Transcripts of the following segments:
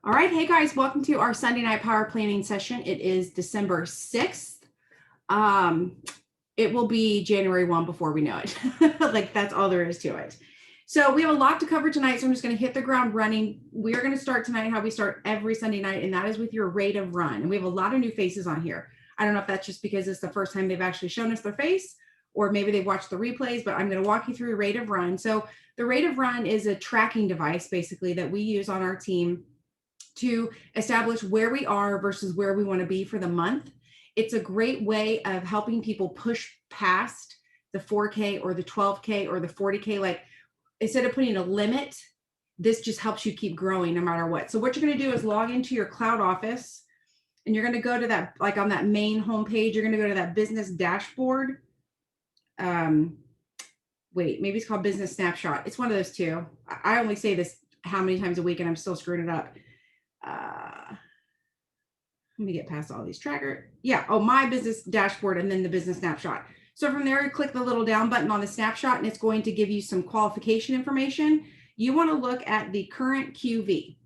All right. Hey guys, welcome to our Sunday night power planning session. It is December 6th. It will be January 1 before we know it. Like that's all there is to it. So we have a lot to cover tonight. So I'm just going to hit the ground running. We are going to start tonight how we start every Sunday night, and that is with your rate of run. And we have a lot of new faces on here. I don't know if that's just because it's the first time they've actually shown us their face, or maybe they've watched the replays, but I'm going to walk you through rate of run. So the rate of run is a tracking device basically that we use on our team to establish where we are versus where we want to be for the month. It's a great way of helping people push past the 4K or the 12K or the 40K. Like instead of putting a limit, this just helps you keep growing no matter what. So what you're going to do is log into your cloud office, and you're going to go to that, like on that main homepage, you're going to go to that business dashboard. Wait, maybe it's called business snapshot. It's one of those two. I only say this how many times a week and I'm still screwing it up. Let me get past all these tracker. Yeah. Oh, my business dashboard and then the business snapshot. So from there, you click the little down button on the snapshot and it's going to give you some qualification information. You want to look at the current QV.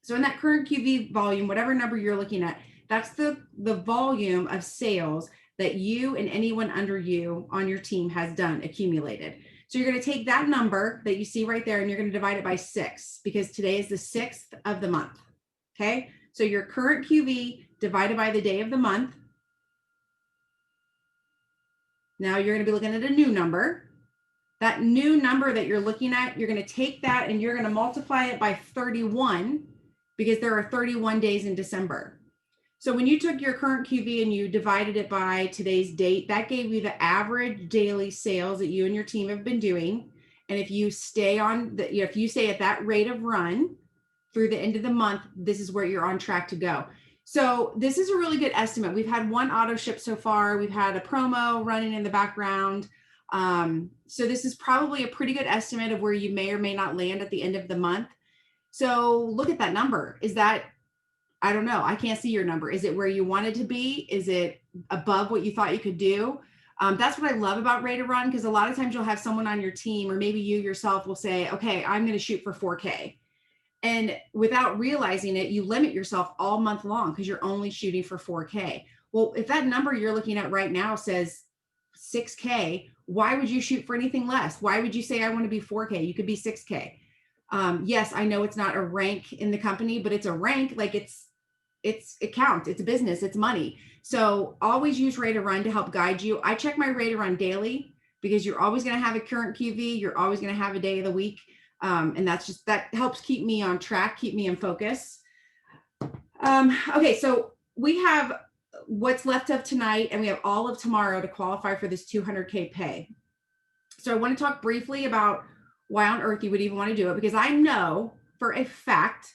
So in that current QV volume, whatever number you're looking at, that's the volume of sales that you and anyone under you on your team has done accumulated. So you're going to take that number that you see right there and you're going to divide it by 6 because today is the 6th of the month. Okay. So your current QV divided by the day of the month. Now you're going to be looking at a new number. That new number that you're looking at, you're going to take that and you're going to multiply it by 31 because there are 31 days in December. So when you took your current QV and you divided it by today's date, that gave you the average daily sales that you and your team have been doing. And if you stay on the, if you stay at that rate of run through the end of the month, this is where you're on track to go. So this is a really good estimate. We've had one auto ship so far. We've had a promo running in the background. So this is probably a pretty good estimate of where you may or may not land at the end of the month. So look at that number. Is that, I don't know. I can't see your number. Is it where you wanted to be? Is it above what you thought you could do? That's what I love about rate of run, because a lot of times you'll have someone on your team, or maybe you yourself will say, okay, I'm going to shoot for 4K. And without realizing it, you limit yourself all month long because you're only shooting for 4K. Well, if that number you're looking at right now says 6K, why would you shoot for anything less? Why would you say I want to be 4K? You could be 6K. Yes, I know it's not a rank in the company, but it's a rank. Like it counts. It's a business. It's money. So always use rate of run to help guide you. I check my rate of run daily because you're always going to have a current QV. You're always going to have a day of the week. And that helps keep me on track, keep me in focus. Okay, so we have what's left of tonight and we have all of tomorrow to qualify for this 200K pay. So I want to talk briefly about why on earth you would even want to do it, because I know for a fact,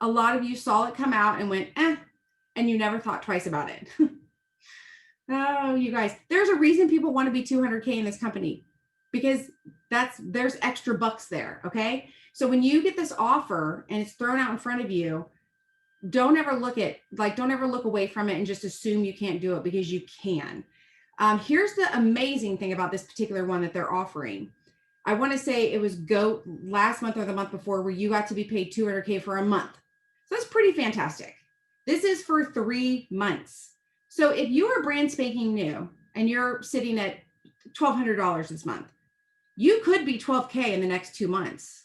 a lot of you saw it come out and went, and you never thought twice about it. Oh, you guys, there's a reason people want to be 200K in this company, because there's extra bucks there. Okay. So when you get this offer and it's thrown out in front of you, don't ever look away from it and just assume you can't do it, because you can. Here's the amazing thing about this particular one that they're offering. I want to say it was GOAT last month or the month before where you got to be paid 200K for a month. So that's pretty fantastic. This is for 3 months. So if you are brand spanking new and you're sitting at $1,200 this month, you could be 12K in the next 2 months.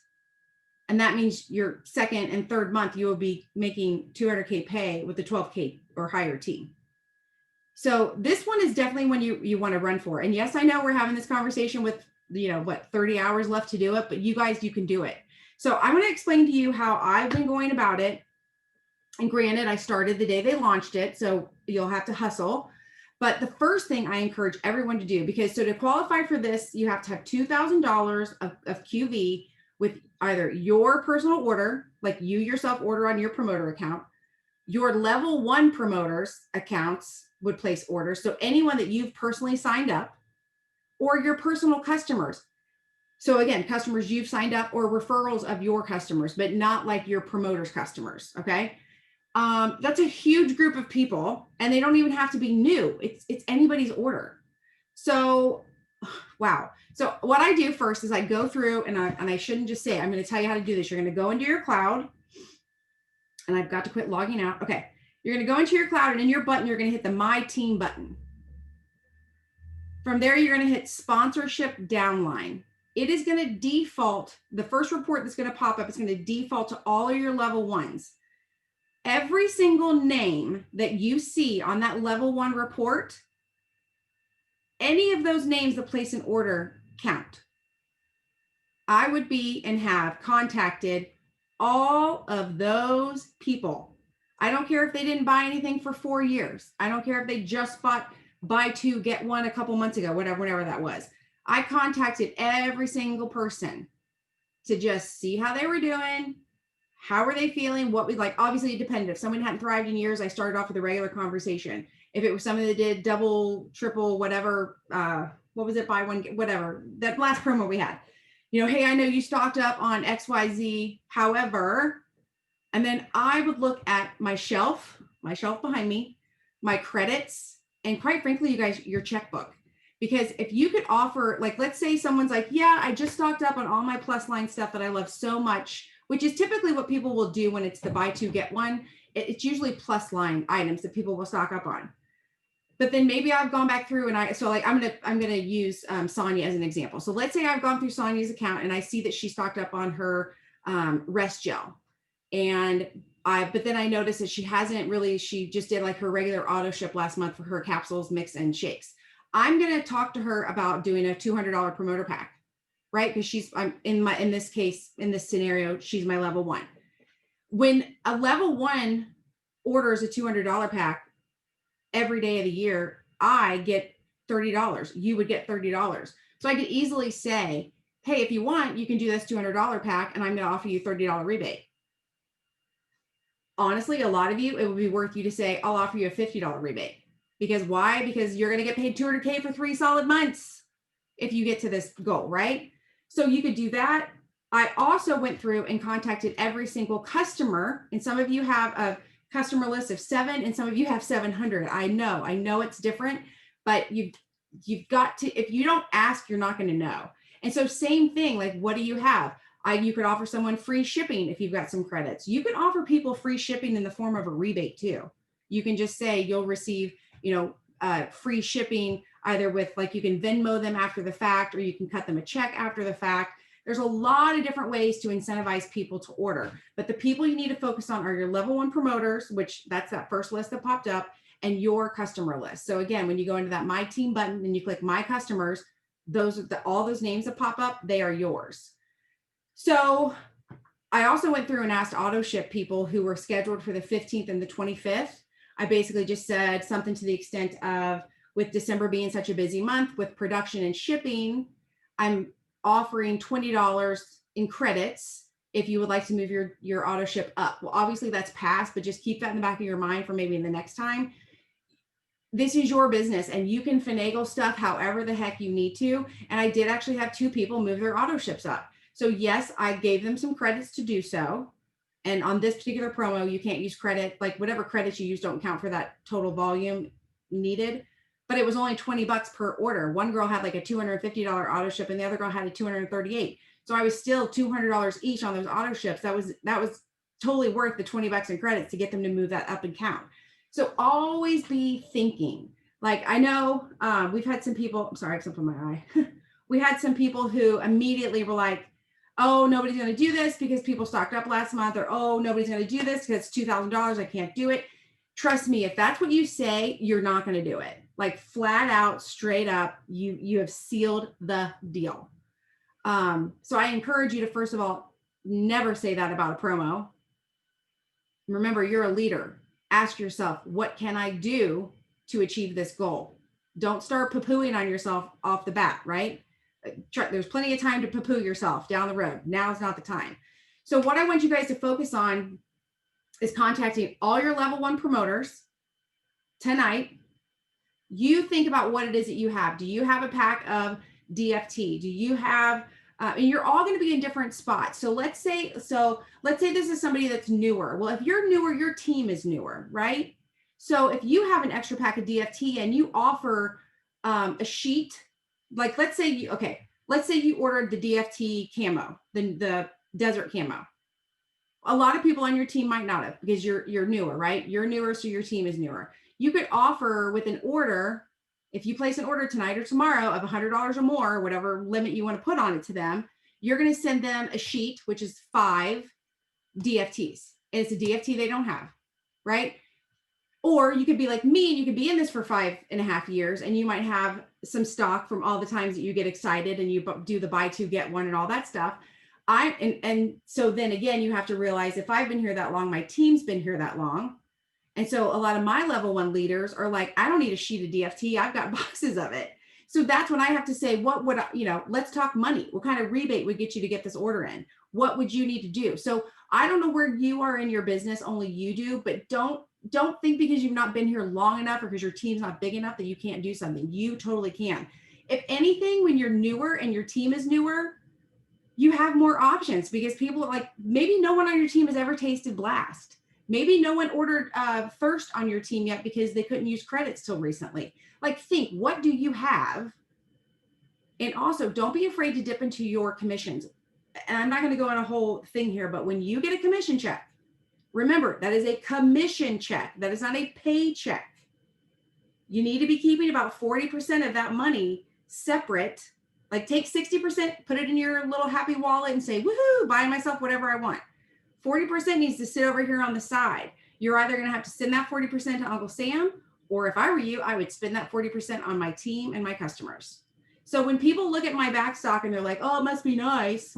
And that means your second and third month, you will be making 200K pay with the 12K or higher team. So this one is definitely one you want to run for. And yes, I know we're having this conversation with, 30 hours left to do it, but you guys, you can do it. So I want to explain to you how I've been going about it. And granted, I started the day they launched it, so you'll have to hustle. But the first thing I encourage everyone to do, because so to qualify for this, you have to have $2,000 of QV with either your personal order, like you yourself order on your promoter account, your level 1 promoters accounts would place orders. So anyone that you've personally signed up, or your personal customers. So again, customers you've signed up, or referrals of your customers, but not like your promoters' customers. Okay. That's a huge group of people, and they don't even have to be new. It's anybody's order. So, wow. So what I do first is I go through and I shouldn't just say, I'm going to tell you how to do this. You're going to go into your cloud. And I've got to quit logging out. Okay. You're going to go into your cloud, and in your button, you're going to hit the My Team button. From there, you're going to hit sponsorship downline. It is going to default, the first report that's going to pop up is going to default to all of your level ones. Every single name that you see on that level 1 report, any of those names that place an order count. I would be and have contacted all of those people. I don't care if they didn't buy anything for 4 years. I don't care if they just bought buy 2, get 1 a couple months ago, whatever that was. I contacted every single person to just see how they were doing. How were they feeling? What we like? Obviously, it depended. If someone hadn't thrived in years, I started off with a regular conversation. If it was someone that did double, triple, whatever, what was it? Buy one, whatever. That last promo we had. Hey, I know you stocked up on XYZ. However, and then I would look at my shelf behind me, my credits, and quite frankly, you guys, your checkbook. Because if you could offer, like, let's say someone's like, yeah, I just stocked up on all my plus line stuff that I love so much, which is typically what people will do when it's the buy 2, get 1. It's usually plus line items that people will stock up on. But then maybe I've gone back through and I'm gonna use Sonia as an example. So let's say I've gone through Sonia's account and I see that she stocked up on her rest gel, but then I noticed that she just did like her regular auto ship last month for her capsules, mix, and shakes. I'm gonna talk to her about doing a $200 promoter pack, right? Because in this scenario, she's my level 1. When a level 1 orders a $200 pack every day of the year, I get $30. You would get $30. So I could easily say, hey, if you want, you can do this $200 pack and I'm going to offer you $30 rebate. Honestly, a lot of you, it would be worth you to say, I'll offer you a $50 rebate. Because why? Because you're going to get paid $200K for 3 solid months if you get to this goal, right? So you could do that. I also went through and contacted every single customer, and some of you have a customer list of 7 and some of you have 700. I know it's different, but you've got to, if you don't ask, you're not going to know. And so same thing, like, what do you have? You could offer someone free shipping if you've got some credits. You can offer people free shipping in the form of a rebate too. You can just say you'll receive, free shipping either with, like, you can Venmo them after the fact, or you can cut them a check after the fact. There's a lot of different ways to incentivize people to order, but the people you need to focus on are your level 1 promoters, which that's that first list that popped up, and your customer list. So again, when you go into that My Team button and you click My Customers, all those names that pop up, they are yours. So I also went through and asked auto ship people who were scheduled for the 15th and the 25th. I basically just said something to the extent of, with December being such a busy month with production and shipping, I'm offering $20 in credits if you would like to move your auto ship up. Well, obviously that's past, but just keep that in the back of your mind for maybe in the next time. This is your business and you can finagle stuff however the heck you need to. And I did actually have 2 people move their auto ships up. So yes, I gave them some credits to do so. And on this particular promo, you can't use credit, like whatever credits you use don't count for that total volume needed. But it was only $20 per order. One girl had like a $250 auto ship and the other girl had a $238. So I was still $200 each on those auto ships. That was totally worth the $20 in credits to get them to move that up and count. So always be thinking. Like, I know we've had some people, I'm sorry, I have something in my eye. We had some people who immediately were like, oh, nobody's going to do this because people stocked up last month, or, oh, nobody's going to do this because it's $2,000. I can't do it. Trust me, if that's what you say, you're not going to do it. Like, flat out, straight up, you have sealed the deal. So I encourage you to, first of all, never say that about a promo. Remember, you're a leader. Ask yourself, what can I do to achieve this goal? Don't start poo-pooing on yourself off the bat, right? There's plenty of time to poo-poo yourself down the road. Now is not the time. So what I want you guys to focus on is contacting all your level 1 promoters tonight. You think about what it is that you have. Do you have a pack of DFT? Do you have, and you're all going to be in different spots. So let's say this is somebody that's newer. Well, if you're newer, your team is newer, right? So if you have an extra pack of DFT and you offer a sheet, like let's say you ordered the DFT camo, the desert camo. A lot of people on your team might not have, because you're newer, right? You're newer, so your team is newer. You could offer with an order, if you place an order tonight or tomorrow of $100 or more, whatever limit you want to put on it to them, you're going to send them a sheet, which is 5 DFTs. And it's a DFT they don't have, right? Or you could be like me and you could be in this for 5.5 years and you might have some stock from all the times that you get excited and you do the buy two, get one and all that stuff. And so then again, you have to realize, if I've been here that long, my team's been here that long. And so a lot of my level 1 leaders are like, I don't need a sheet of DFT. I've got boxes of it. So that's when I have to say, what would let's talk money. What kind of rebate would get you to get this order in? What would you need to do? So I don't know where you are in your business, only you do, but don't think because you've not been here long enough or because your team's not big enough that you can't do something. You totally can. If anything, when you're newer and your team is newer, you have more options, because people like, maybe no one on your team has ever tasted Blast. Maybe no one ordered Thirst on your team yet because they couldn't use credits till recently. Like, think, what do you have? And also, don't be afraid to dip into your commissions. And I'm not going to go on a whole thing here, but when you get a commission check, remember, that is a commission check. That is not a paycheck. You need to be keeping about 40% of that money separate. Like, take 60%, put it in your little happy wallet and say, woohoo, buy myself whatever I want. 40% needs to sit over here on the side. You're either going to have to send that 40% to Uncle Sam, or if I were you, I would spend that 40% on my team and my customers. So when people look at my back stock and they're like, oh, it must be nice.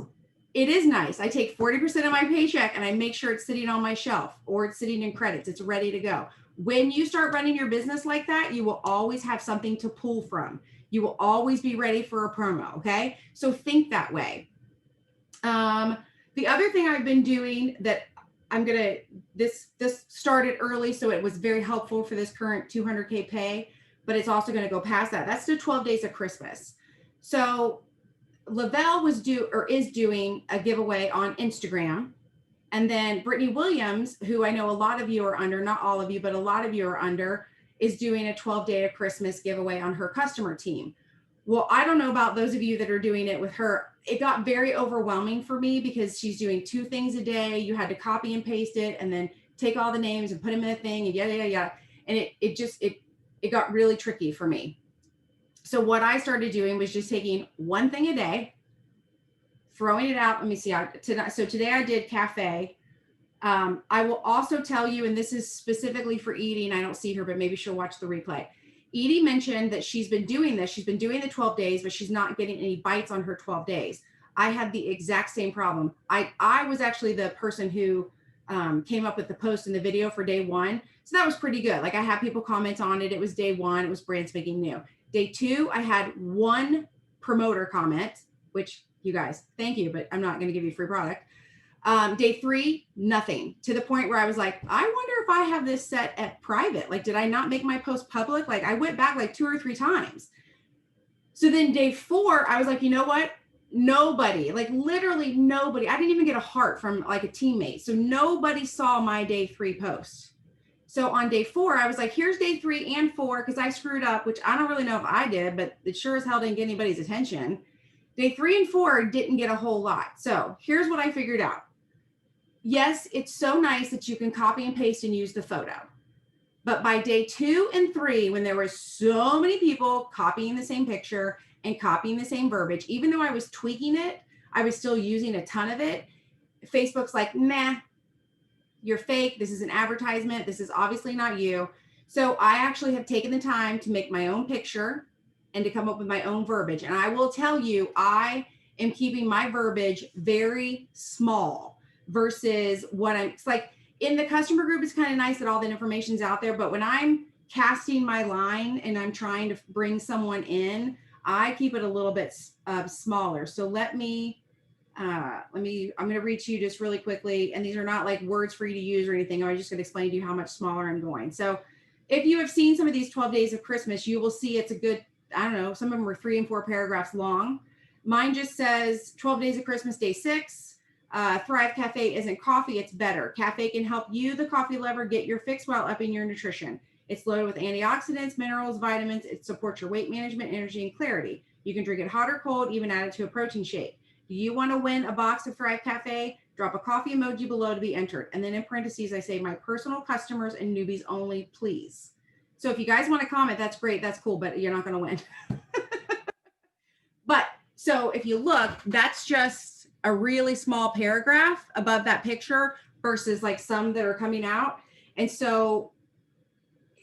It is nice. I take 40% of my paycheck and I make sure it's sitting on my shelf or it's sitting in credits. It's ready to go. When you start running your business like that, you will always have something to pull from. You will always be ready for a promo. Okay. So think that way. The other thing I've been doing that this started early, so it was very helpful for this current 200K pay, but it's also going to go past that. That's the 12 days of Christmas. So Lavelle is doing a giveaway on Instagram. And then Brittany Williams, who I know a lot of you are under, not all of you, but a lot of you are under, is doing a 12-day of Christmas giveaway on her customer team. Well, I don't know about those of you that are doing it with her. It got very overwhelming for me because she's doing 2 things a day. You had to copy and paste it and then take all the names and put them in a thing and yada, yada, yada. And it got really tricky for me. So what I started doing was just taking one thing a day, throwing it out. Let me see. So today I did cafe. I will also tell you, and this is specifically for Edie, and I don't see her, but maybe she'll watch the replay. Edie mentioned that she's been doing this. She's been doing the 12 days, but she's not getting any bites on her 12 days. I had the exact same problem. I was actually the person who came up with the post in the video for day 1. So that was pretty good. Like, I had people comment on it. It was day 1. It was brand spanking new. Day 2, I had 1 promoter comment, which, you guys, thank you, but I'm not going to give you free product. Day 3, nothing, to the point where I was like, I wonder if I have this set at private. Like, did I not make my post public? Like, I went back like 2 or 3 times. So then day 4, I was like, you know what? Nobody, like literally nobody. I didn't even get a heart from like a teammate. So nobody saw my day 3 post. So on day 4, I was like, here's day 3 and 4, because I screwed up, which I don't really know if I did, but it sure as hell didn't get anybody's attention. Day 3 and 4 didn't get a whole lot. So here's what I figured out. Yes, it's so nice that you can copy and paste and use the photo. But by day 2 and 3, when there were so many people copying the same picture and copying the same verbiage, even though I was tweaking it, I was still using a ton of it. Facebook's like, nah, you're fake. This is an advertisement. This is obviously not you. So I actually have taken the time to make my own picture and to come up with my own verbiage. And I will tell you, I am keeping my verbiage very small versus what it's like in the customer group. It's kind of nice that all the information's out there, but when I'm casting my line and I'm trying to bring someone in, I keep it a little bit smaller. So I'm going to read to you just really quickly. And these are not like words for you to use or anything. I'm just going to explain to you how much smaller I'm going. So if you have seen some of these 12 days of Christmas, you will see it's a good, I don't know, some of them were 3 and 4 paragraphs long. Mine just says 12 days of Christmas, day 6. Thrive Cafe isn't coffee, it's better. Cafe can help you, the coffee lover, get your fix while upping your nutrition. It's loaded with antioxidants, minerals, vitamins. It supports your weight management, energy, and clarity. You can drink it hot or cold, even add it to a protein shake. Do you want to win a box of Thrive Cafe? Drop a coffee emoji below to be entered. And then in parentheses, I say my personal customers and newbies only, please. So if you guys want to comment, that's great. That's cool, but you're not going to win. But so if you look, that's just a really small paragraph above that picture versus like some that are coming out. And so,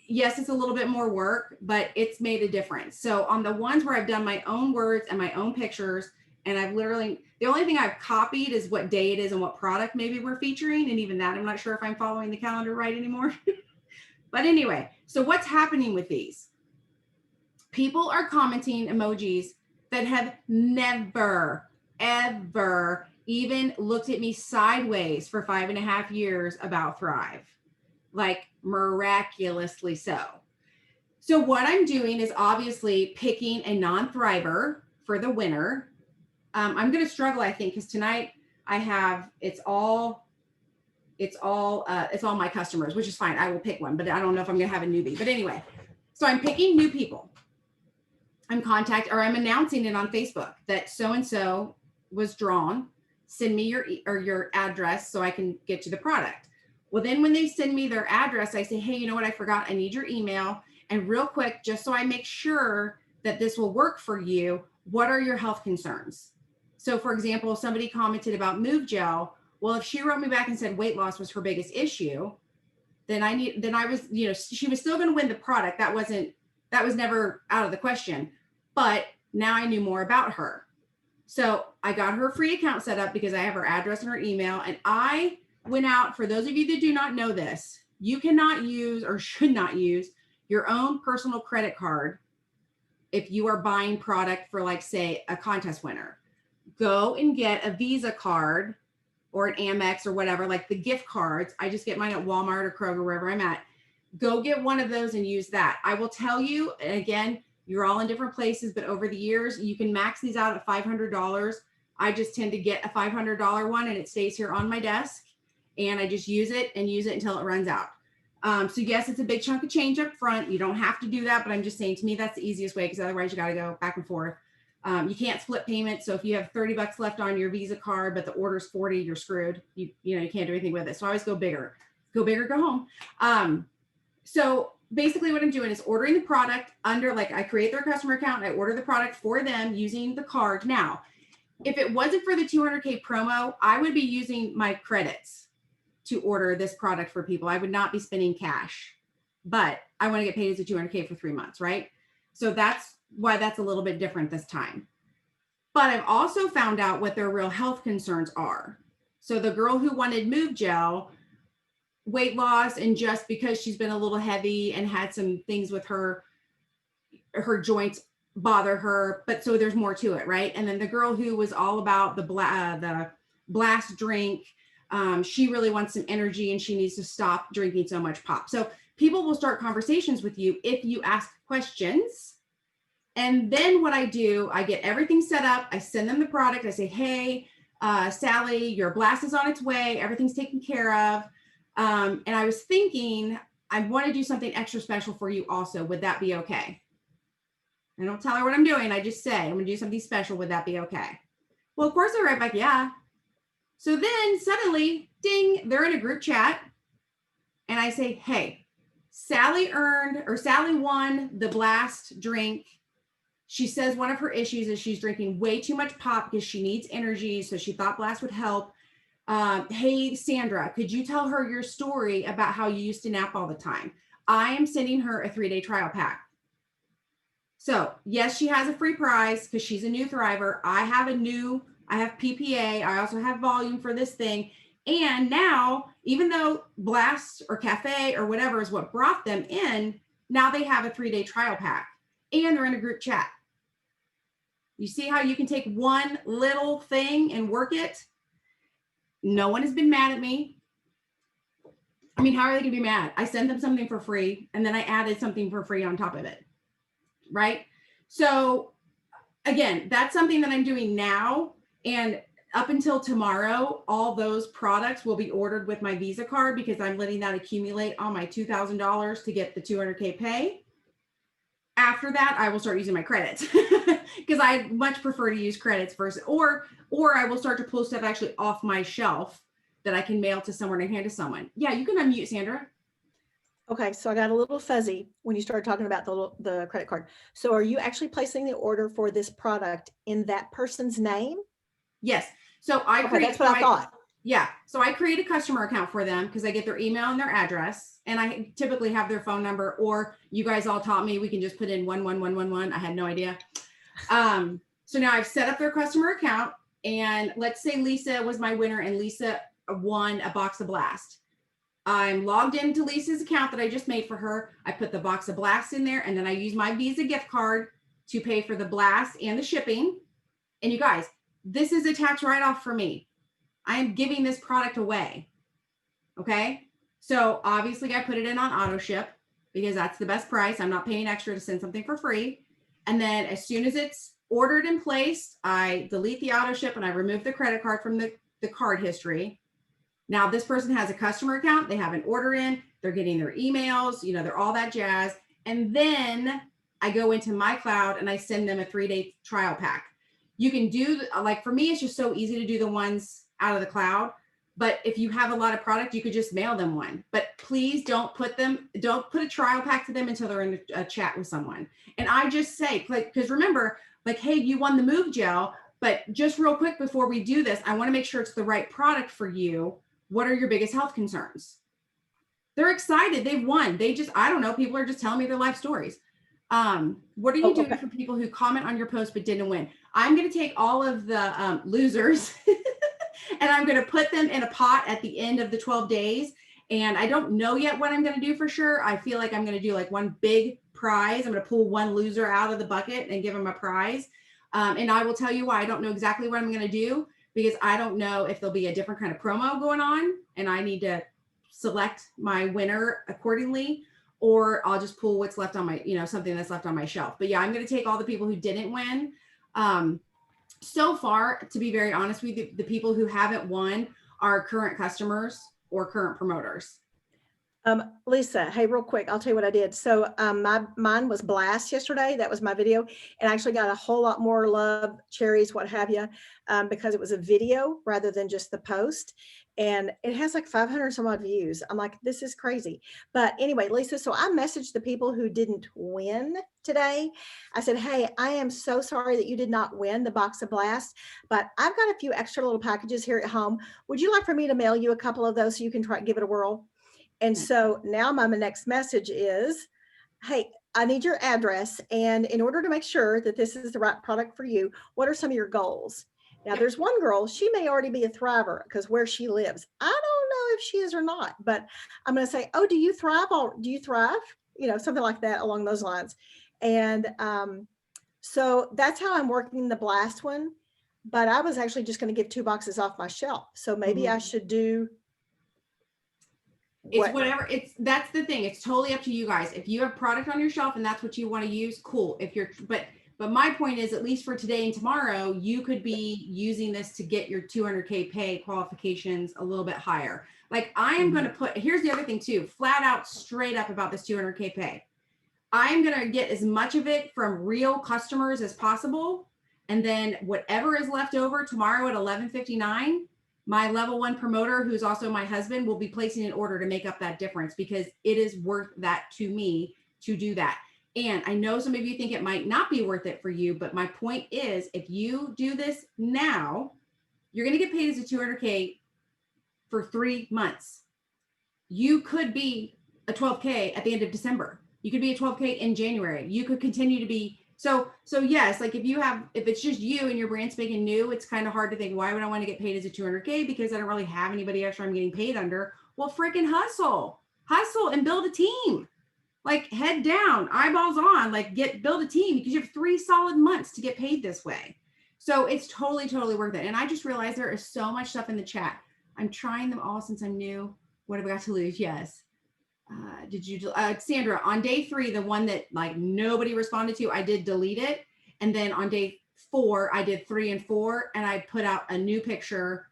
yes, it's a little bit more work, but it's made a difference. So on the ones where I've done my own words and my own pictures, and I've literally, the only thing I've copied is what day it is and what product maybe we're featuring. And even that, I'm not sure if I'm following the calendar right anymore. But anyway, so what's happening with these? People are commenting emojis that have never, ever even looked at me sideways for 5.5 years about Thrive, like miraculously so. So what I'm doing is obviously picking a non-thriver for the winner. I'm going to struggle, I think, because tonight I have, it's all my customers, which is fine. I will pick one, but I don't know if I'm going to have a newbie. But anyway, so I'm picking new people. I'm announcing it on Facebook that so-and-so was drawn. Send me your address so I can get you the product. Well, then when they send me their address, I say, hey, you know what? I forgot. I need your email. And real quick, just so I make sure that this will work for you, what are your health concerns? So for example, somebody commented about Move Gel. Well, if she wrote me back and said weight loss was her biggest issue, then she was still going to win the product. That was never out of the question. But now I knew more about her. So I got her free account set up because I have her address and her email. And I went out, for those of you that do not know this, you cannot use or should not use your own personal credit card if you are buying product for, like, say, a contest winner. Go and get a Visa card or an Amex or whatever, like the gift cards. I just get mine at Walmart or Kroger, wherever I'm at. Go get one of those and use that. I will tell you, and again, you're all in different places, but over the years, you can max these out at $500. I just tend to get a $500 one and it stays here on my desk. And I just use it until it runs out. So yes, it's a big chunk of change up front. You don't have to do that, but I'm just saying, to me, that's the easiest way, because otherwise you got to go back and forth. You can't split payments. So if you have $30 left on your Visa card, but the order's 40, you're screwed. You can't do anything with it. So I always go bigger, go home. So basically what I'm doing is ordering the product under, like, I create their customer account. I order the product for them using the card. Now, if it wasn't for the 200K promo, I would be using my credits to order this product for people. I would not be spending cash, but I want to get paid as a 200K for 3 months, right? So that's why that's a little bit different this time. But I've also found out what their real health concerns are. So the girl who wanted Move Gel, weight loss, and just because she's been a little heavy and had some things with her joints bother her, but so there's more to it, right? And then the girl who was all about the blast drink, she really wants some energy and she needs to stop drinking so much pop. So people will start conversations with you if you ask questions. And then what I do, I get everything set up. I send them the product. I say, hey, Sally, your blast is on its way. Everything's taken care of. And I was thinking, I want to do something extra special for you also. Would that be okay? I don't tell her what I'm doing. I just say, I'm going to do something special. Would that be okay? Well, of course, they're right back. Yeah. So then suddenly, ding, they're in a group chat. And I say, hey, Sally won the blast drink. She says one of her issues is she's drinking way too much pop because she needs energy. So she thought blast would help. Hey, Sandra, could you tell her your story about how you used to nap all the time? I am sending her a 3-day trial pack. So yes, she has a free prize because she's a new thriver. I have PPA. I also have volume for this thing. And now, even though Blast or Cafe or whatever is what brought them in, now they have a 3-day trial pack and they're in a group chat. You see how you can take one little thing and work it? No one has been mad at me. I mean, how are they going to be mad? I sent them something for free and then I added something for free on top of it, right? So again, that's something that I'm doing now. And up until tomorrow, all those products will be ordered with my Visa card because I'm letting that accumulate on my $2,000 to get the 200K pay. After that, I will start using my credits because I much prefer to use credits versus, or I will start to pull stuff actually off my shelf that I can mail to someone and hand to someone. Yeah, you can unmute, Sandra. Okay, so I got a little fuzzy when you started talking about the credit card. So are you actually placing the order for this product in that person's name? Yes. So I Okay, create, that's what I thought. yeah. So I create a customer account for them because I get their email and their address, and I typically have their phone number, or you guys all taught me we can just put in 11111. I had no idea. So now I've set up their customer account, and let's say Lisa was my winner and Lisa won a box of Blast. I'm logged into Lisa's account that I just made for her. I put the box of Blast in there, and then I use my Visa gift card to pay for the Blast and the shipping. And you guys, this is a tax write-off for me. I am giving this product away. Okay. So obviously I put it in on auto ship because that's the best price. I'm not paying extra to send something for free. And then as soon as it's ordered and placed, I delete the auto ship and I remove the credit card from the card history. Now this person has a customer account. They have an order in, they're getting their emails, they're all that jazz. And then I go into my cloud and I send them a 3-day trial pack. You can do, like, for me, it's just so easy to do the ones out of the cloud. But if you have a lot of product, you could just mail them one. But please don't put a trial pack to them until they're in a chat with someone. And I just say, because remember, hey, you won the Move Gel, but just real quick before we do this, I want to make sure it's the right product for you. What are your biggest health concerns? They're excited. They've won. I don't know. People are just telling me their life stories. What are you doing for people who comment on your post but didn't win? I'm going to take all of the losers and I'm going to put them in a pot at the end of the 12 days. And I don't know yet what I'm going to do for sure. I feel like I'm going to do like one big prize. I'm going to pull one loser out of the bucket and give them a prize. And I will tell you why. I don't know exactly what I'm going to do because I don't know if there'll be a different kind of promo going on and I need to select my winner accordingly, or I'll just pull what's left on my, something that's left on my shelf. But yeah, I'm going to take all the people who didn't win. So far, to be very honest with you, the people who haven't won are current customers or current promoters. Lisa, hey, real quick, I'll tell you what I did. So mine was Blast yesterday. That was my video. And I actually got a whole lot more love, cherries, what have you, because it was a video rather than just the post. And it has like 500 some odd views. I'm like, this is crazy. But anyway, Lisa, so I messaged the people who didn't win today. I said, hey, I am so sorry that you did not win the box of Blast, but I've got a few extra little packages here at home. Would you like for me to mail you a couple of those so you can try give it a whirl? And so now my next message is, hey, I need your address. And in order to make sure that this is the right product for you, what are some of your goals? Now, there's one girl, she may already be a thriver because where she lives, I don't know if she is or not, but I'm going to say, oh, do you thrive? Or do you thrive? Something like that along those lines. And so that's how I'm working the Blast one. But I was actually just going to give 2 boxes off my shelf. So maybe I should do. It's whatever. That's the thing. It's totally up to you guys. If you have product on your shelf and that's what you want to use, cool. But my point is, at least for today and tomorrow, you could be using this to get your 200K pay qualifications a little bit higher. Like I am going to put, here's the other thing too, flat out straight up about this 200K pay. I'm going to get as much of it from real customers as possible. And then whatever is left over tomorrow at 11:59, my level 1 promoter, who's also my husband, will be placing an order to make up that difference because it is worth that to me to do that. And I know some of you think it might not be worth it for you, but my point is, if you do this now, you're going to get paid as a 200K for 3 months. You could be a 12K at the end of December. You could be a 12K in January. You could continue to be. So yes, like if it's just you and your brand spanking new, it's kind of hard to think, why would I want to get paid as a 200K? Because I don't really have anybody extra I'm getting paid under. Well, freaking hustle and build a team. Like head down, eyeballs on, like build a team because you have 3 solid months to get paid this way. So it's totally, totally worth it. And I just realized there is so much stuff in the chat. I'm trying them all since I'm new. What have I got to lose? Yes. Sandra, on day 3, the one that like nobody responded to, I did delete it. And then on day 4, I did 3 and 4 and I put out a new picture.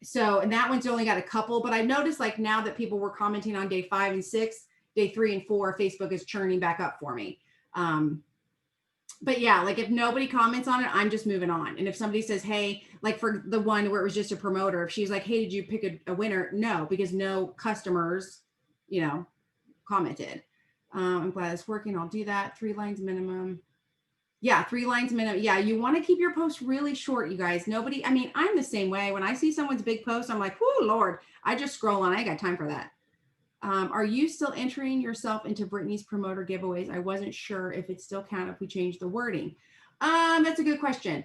So, and that one's only got a couple, but I noticed like now that people were commenting on day 5 and 6, day 3 and 4, Facebook is churning back up for me. But yeah, like if nobody comments on it, I'm just moving on. And if somebody says, hey, like for the one where it was just a promoter, if she's like, hey, did you pick a winner? No, because no customers, commented. I'm glad it's working. I'll do that. 3 lines minimum. Yeah, 3 lines minimum. Yeah, you want to keep your post really short, you guys. Nobody, I mean, I'm the same way. When I see someone's big post, I'm like, whoo, Lord, I just scroll on. I ain't got time for that. Are you still entering yourself into Brittany's promoter giveaways? I wasn't sure if it still count if we change the wording. That's a good question.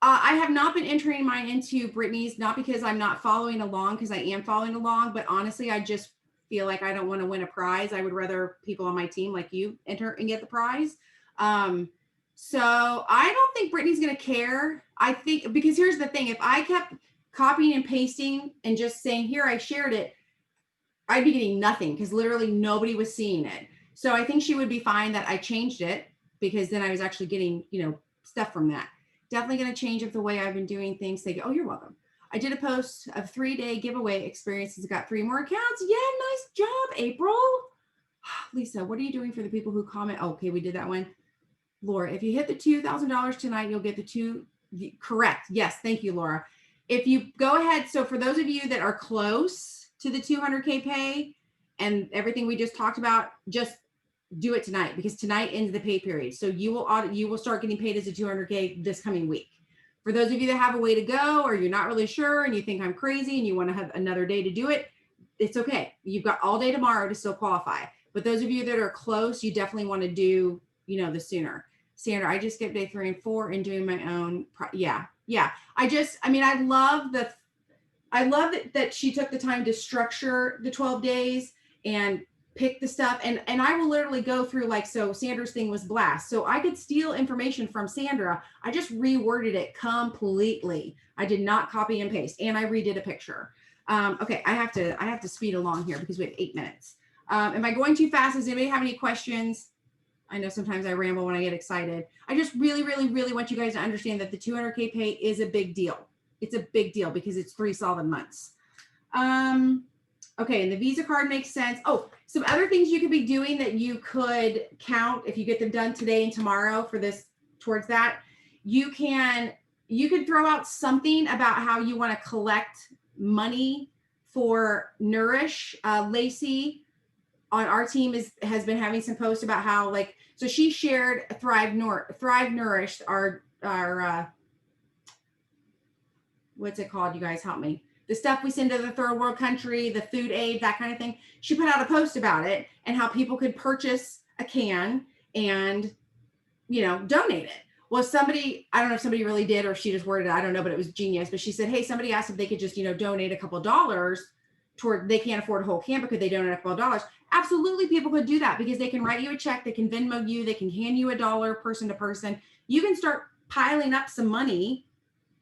I have not been entering mine into Brittany's, not because I'm not following along, because I am following along, but honestly, I just feel like I don't want to win a prize. I would rather people on my team like you enter and get the prize. So I don't think Brittany's going to care. I think, because here's the thing, if I kept copying and pasting and just saying, here, I shared it, I'd be getting nothing because literally nobody was seeing it. So I think she would be fine that I changed it, because then I was actually getting, stuff from that. Definitely going to change up the way I've been doing things. They go, oh, you're welcome. I did a post of 3-day giveaway experiences. Got 3 more accounts. Yeah, nice job, April. Lisa, what are you doing for the people who comment? Oh, okay, we did that one. Laura, if you hit the $2,000 tonight, you'll get correct. Yes, thank you, Laura. If you go ahead, so for those of you that are close to the 200K pay and everything we just talked about, just do it tonight, because tonight ends the pay period. So you will start getting paid as a 200K this coming week. For those of you that have a way to go, or you're not really sure and you think I'm crazy and you want to have another day to do it, it's okay. You've got all day tomorrow to still qualify. But those of you that are close, you definitely want to do, the sooner. Sandra, I just skipped day 3 and 4 and doing my own. Yeah. I love that she took the time to structure the 12 days and pick the stuff. And I will literally go through, like, so Sandra's thing was blast. So I could steal information from Sandra. I just reworded it completely. I did not copy and paste, and I redid a picture. Okay, I have to speed along here because we have 8 minutes. Am I going too fast? Does anybody have any questions? I know sometimes I ramble when I get excited. I just really, really, really want you guys to understand that the 200K pay is a big deal. It's a big deal because it's 3 solid months. Okay, and the Visa card makes sense. Oh, some other things you could be doing that you could count if you get them done today and tomorrow for this, towards that. You can throw out something about how you want to collect money for Nourish. Lacey on our team has been having some posts about how, like, so she shared Thrive Nourish, our what's it called? You guys help me. The stuff we send to the third world country, the food aid, that kind of thing. She put out a post about it and how people could purchase a can and, donate it. Well, I don't know if somebody really did or she just worded it, I don't know, but it was genius. But she said, hey, somebody asked if they could just, donate a couple of dollars toward, they can't afford a whole can, but could they donate a couple of dollars? Absolutely, people could do that because they can write you a check, they can Venmo you, they can hand you $1 person to person. You can start piling up some money.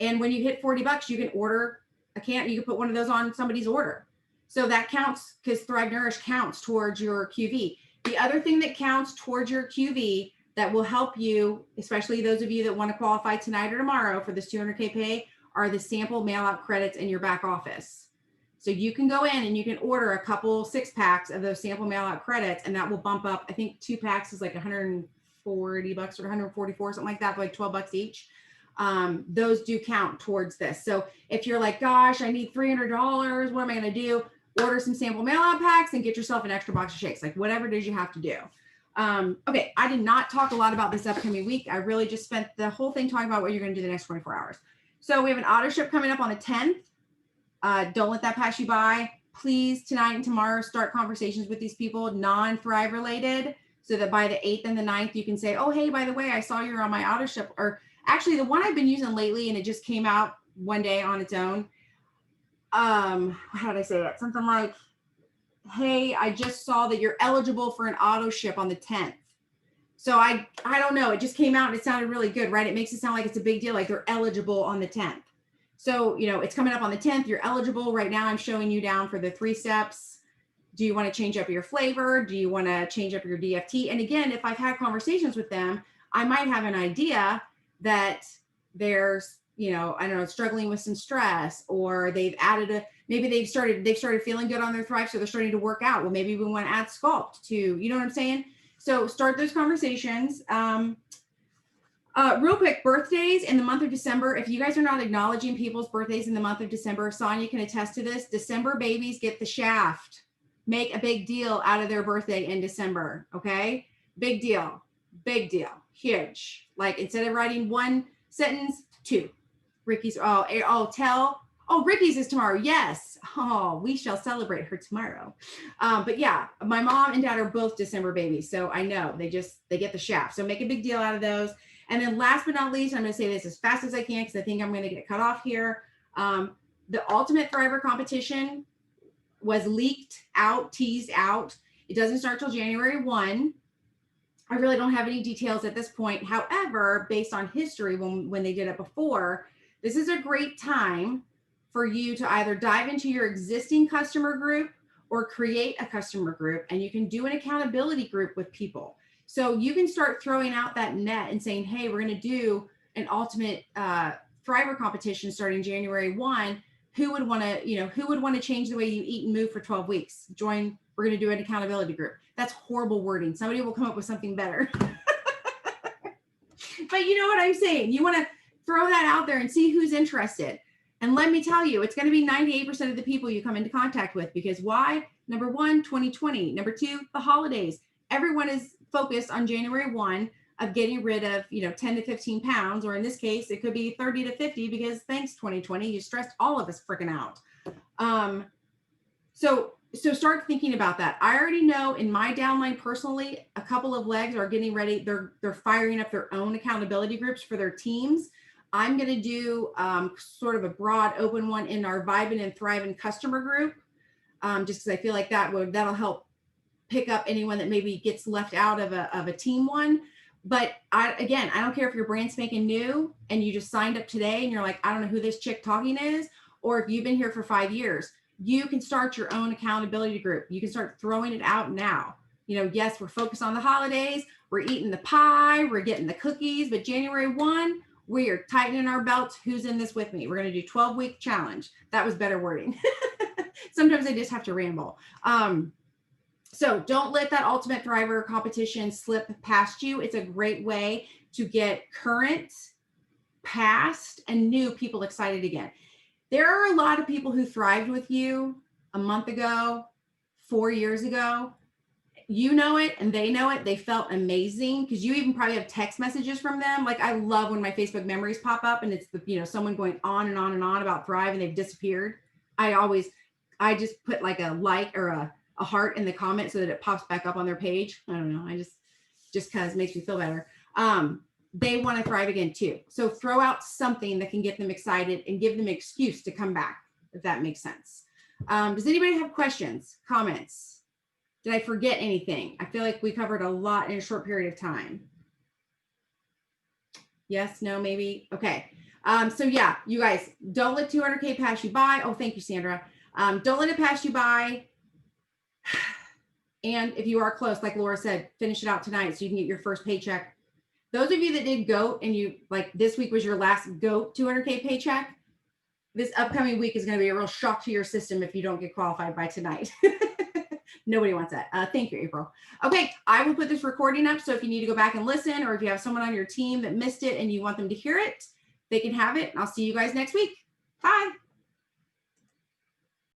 And when you hit $40, you can order a can. You can put one of those on somebody's order. So that counts, because Thrive Nourish counts towards your QV. The other thing that counts towards your QV that will help you, especially those of you that want to qualify tonight or tomorrow for this 200K pay, are the sample mail out credits in your back office. So you can go in and you can order a couple 6-packs of those sample mail out credits, and that will bump up. I think 2 packs is like $140 or $144, something like that, for like $12 each. Those do count towards this. So if you're like, gosh, I need $300, what am I going to do? Order some sample mail out packs and get yourself an extra box of shakes, like whatever it is you have to do. Okay, I did not talk a lot about this upcoming week. I really just spent the whole thing talking about what you're going to do the next 24 hours. So we have an auto ship coming up on the 10th. Don't let that pass you by. Please, tonight and tomorrow, start conversations with these people, non-Thrive related, so that by the 8th and the 9th, you can say, oh, hey, by the way, I saw you're on my auto ship. Or actually, the one I've been using lately, and it just came out one day on its own. How did I say that? Something like, hey, I just saw that you're eligible for an auto ship on the 10th. So I don't know. It just came out and it sounded really good, right? It makes it sound like it's a big deal, like they're eligible on the 10th. So, it's coming up on the 10th. You're eligible. Right now, I'm showing you down for the 3 steps. Do you want to change up your flavor? Do you want to change up your DFT? And again, if I've had conversations with them, I might have an idea that there's, I don't know, struggling with some stress, or they've added maybe they've started feeling good on their Thrive. So they're starting to work out. Well, maybe we want to add Sculpt to, you know what I'm saying? So start those conversations. Real quick, birthdays in the month of December. If you guys are not acknowledging people's birthdays in the month of December, Sonia can attest to this. December babies get the shaft. Make a big deal out of their birthday in December. Okay. Big deal. Big deal. Huge. Like instead of writing one sentence, two. Ricky's, Ricky's is tomorrow. Yes. Oh, we shall celebrate her tomorrow. But yeah, my mom and dad are both December babies. So I know they get the shaft. So make a big deal out of those. And then last but not least, I'm going to say this as fast as I can because I think I'm going to get cut off here. The Ultimate Thriver competition was leaked out, teased out. It doesn't start till January 1. I really don't have any details at this point. However, based on history, when they did it before, this is a great time for you to either dive into your existing customer group or create a customer group, and you can do an accountability group with people. So you can start throwing out that net and saying, hey, we're going to do an Ultimate Thriver competition starting January 1. Who would want to change the way you eat and move for 12 weeks? Join. We're going to do an accountability group. That's horrible wording. Somebody will come up with something better. But you know what I'm saying? You want to throw that out there and see who's interested. And let me tell you, it's going to be 98% of the people you come into contact with, because why? Number one, 2020. Number two, the holidays. Everyone is focused on January 1 of getting rid of, 10 to 15 pounds, or in this case, it could be 30 to 50 because thanks 2020, you stressed all of us freaking out. So start thinking about that. I already know in my downline personally, a couple of legs are getting ready. They're firing up their own accountability groups for their teams. I'm going to do sort of a broad open one in our Vibin' and Thriving customer group, just because I feel like that'll help pick up anyone that maybe gets left out of a team one. But I don't care if you're brand spanking new and you just signed up today and you're like, I don't know who this chick talking is, or if you've been here for 5 years, you can start your own accountability group. You can start throwing it out now. Yes, we're focused on the holidays. We're eating the pie. We're getting the cookies. But January 1, we are tightening our belts. Who's in this with me? We're going to do 12-week challenge. That was better wording. Sometimes I just have to ramble. So don't let that Ultimate Thriver competition slip past you. It's a great way to get current, past, and new people excited again. There are a lot of people who thrived with you a month ago, 4 years ago. You know it and they know it. They felt amazing because you even probably have text messages from them. Like I love when my Facebook memories pop up and it's someone going on and on and on about Thrive and they've disappeared. I just put like a like or a heart in the comment so that it pops back up on their page. I don't know. I just because it makes me feel better. They want to thrive again too. So throw out something that can get them excited and give them an excuse to come back, if that makes sense. Does anybody have questions, comments? Did I forget anything? I feel like we covered a lot in a short period of time. Yes, no, maybe. Okay. So yeah, you guys, don't let 200K pass you by. Oh, thank you, Sandra. Don't let it pass you by. And if you are close, like Laura said, finish it out tonight so you can get your first paycheck. Those of you that did GOAT and you like this week was your last GOAT 200K paycheck, this upcoming week is going to be a real shock to your system if you don't get qualified by tonight. Nobody wants that. Thank you, April. Okay, I will put this recording up. So if you need to go back and listen, or if you have someone on your team that missed it and you want them to hear it, they can have it. And I'll see you guys next week. Bye.